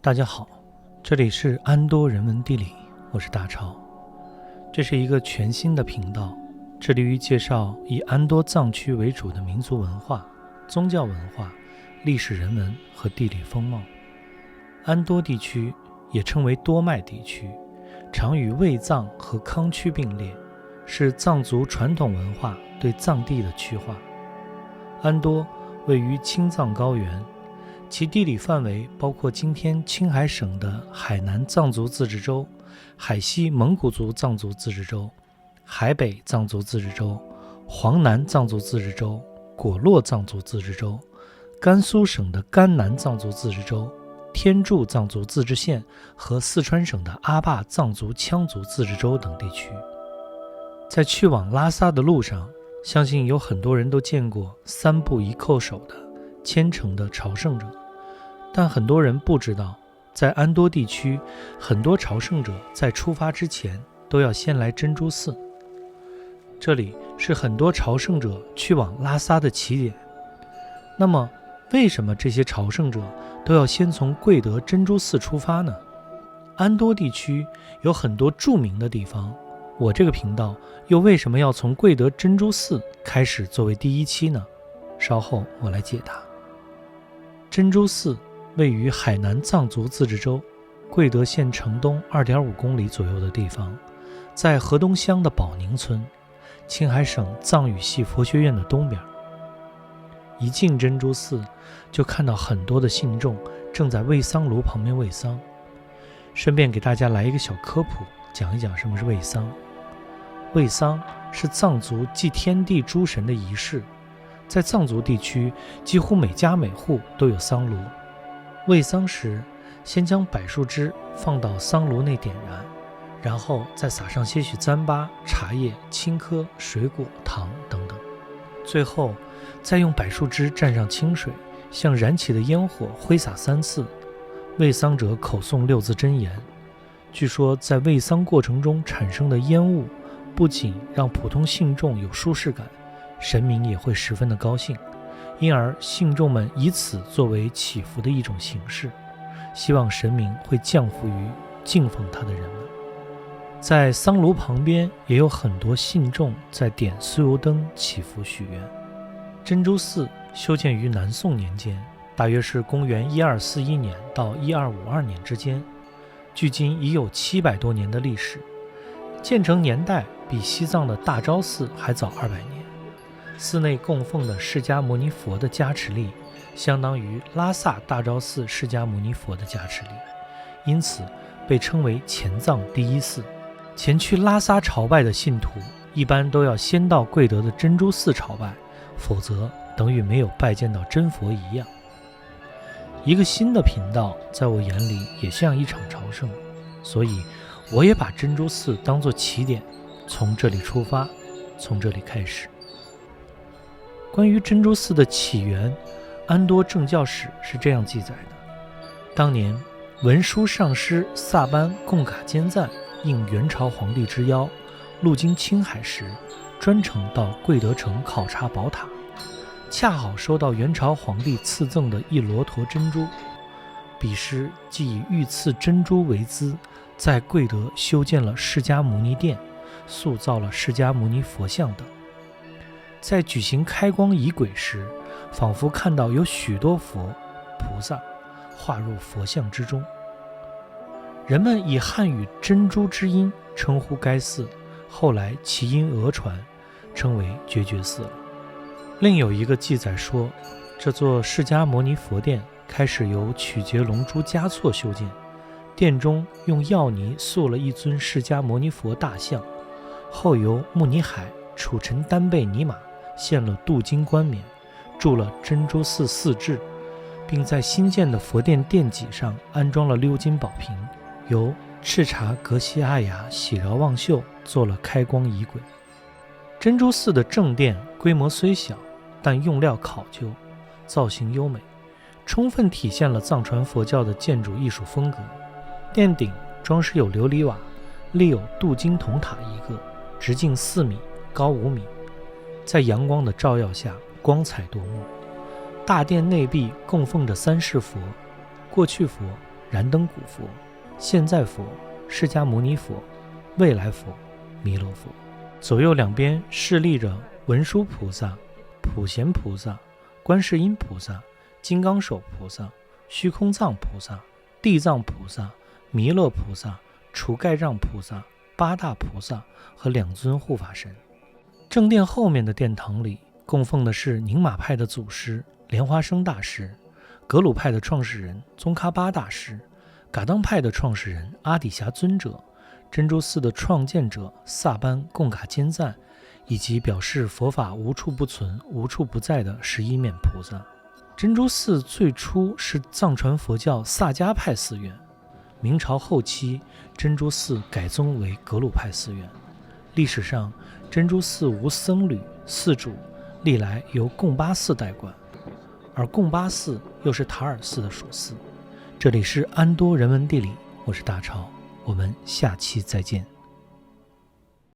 大家好，这里是安多人文地理，我是大超。这是一个全新的频道，致力于介绍以安多藏区为主的民族文化、宗教文化、历史人文和地理风貌。安多地区也称为多麦地区，常与卫藏和康区并列，是藏族传统文化对藏地的区划。安多位于青藏高原，其地理范围包括今天青海省的海南藏族自治州、海西蒙古族藏族自治州、海北藏族自治州、黄南藏族自治州、果洛藏族自治州、甘肃省的甘南藏族自治州、天柱藏族自治县和四川省的阿坝藏族羌族自治州等地区。在去往拉萨的路上，相信有很多人都见过三步一叩首的虔诚的朝圣者，但很多人不知道，在安多地区，很多朝圣者在出发之前都要先来珍珠寺。这里是很多朝圣者去往拉萨的起点。那么，为什么这些朝圣者都要先从贵德珍珠寺出发呢？安多地区有很多著名的地方，我这个频道又为什么要从贵德珍珠寺开始作为第一期呢？稍后我来解答。珍珠寺位于海南藏族自治州贵德县城东 2.5 公里左右的地方，在河东乡的保宁村，青海省藏语系佛学院的东边。一进珍珠寺，就看到很多的信众正在wey桑炉旁边wey桑。顺便给大家来一个小科普，讲一讲什么是wey桑。wey桑是藏族祭天地诸神的仪式，在藏族地区，几乎每家每户都有桑炉。wey桑时，先将柏树枝放到桑炉内点燃，然后再撒上些许糌粑、茶叶、青稞、水果、糖等等，最后再用柏树枝蘸上清水，向燃起的烟火挥洒3次。wey桑者口诵6字真言。据说在wey桑过程中产生的烟雾，不仅让普通信众有舒适感，神明也会十分的高兴，因而信众们以此作为祈福的一种形式，希望神明会降福于敬奉他的人们。在桑炉旁边也有很多信众在点酥油灯祈福许愿。珍珠寺修建于南宋年间，大约是公元1241年到1252年之间，距今已有700多年的历史，建成年代比西藏的大昭寺还早200年。寺内供奉的释迦牟尼佛的加持力相当于拉萨大昭寺释迦牟尼佛的加持力，因此被称为前藏第一寺。前去拉萨朝拜的信徒一般都要先到贵德的珍珠寺朝拜，否则等于没有拜见到真佛一样。一个新的频道在我眼里也像一场朝圣，所以我也把珍珠寺当作起点，从这里出发，从这里开始。关于珍珠寺的起源，安多正教史是这样记载的：当年文殊上师萨班贡嘎坚赞应元朝皇帝之邀，路经青海时，专程到贵德城考察宝塔，恰好收到元朝皇帝赐赠的一骡驼珍珠，彼时即以御赐珍珠为资，在贵德修建了释迦牟尼殿，塑造了释迦牟尼佛像等。在举行开光仪轨时，仿佛看到有许多佛菩萨化入佛像之中。人们以汉语珍珠之音称呼该寺，后来其音讹传，称为觉觉寺了。另有一个记载说，这座释迦牟尼佛殿开始由曲节龙珠嘉措修建，殿中用药泥塑了一尊释迦牟尼佛大像，后由慕尼海储臣丹贝尼玛献了镀金冠冕，铸了珍珠寺四制，并在新建的佛殿殿脊上安装了鎏金宝瓶，由赤茶格西阿雅喜饶旺秀做了开光仪轨。珍珠寺的正殿规模虽小，但用料考究，造型优美，充分体现了藏传佛教的建筑艺术风格。殿顶装饰有琉璃瓦，立有镀金铜塔一个，直径4米，高5米，在阳光的照耀下光彩夺目。大殿内壁供奉着3世佛，过去佛、燃灯古佛、现在佛、释迦牟尼佛、未来佛、弥勒佛。左右两边侍立着文殊菩萨、普贤菩萨、观世音菩萨、金刚手菩萨、虚空藏菩萨、地藏菩萨、弥勒菩萨、除盖障菩萨、八大菩萨和2尊护法神。正殿后面的殿堂里供奉的是宁玛派的祖师莲花生大师，格鲁派的创始人宗喀巴大师，噶当派的创始人阿底峡尊者，珍珠寺的创建者萨班贡嘎坚赞，以及表示佛法无处不存、无处不在的11面菩萨。珍珠寺最初是藏传佛教萨迦派寺院，明朝后期珍珠寺改宗为格鲁派寺院。历史上珍珠寺无僧侣，寺主历来由贡巴寺代管，而贡巴寺又是塔尔寺的属寺。这里是安多人文地理，我是大超，我们下期再见。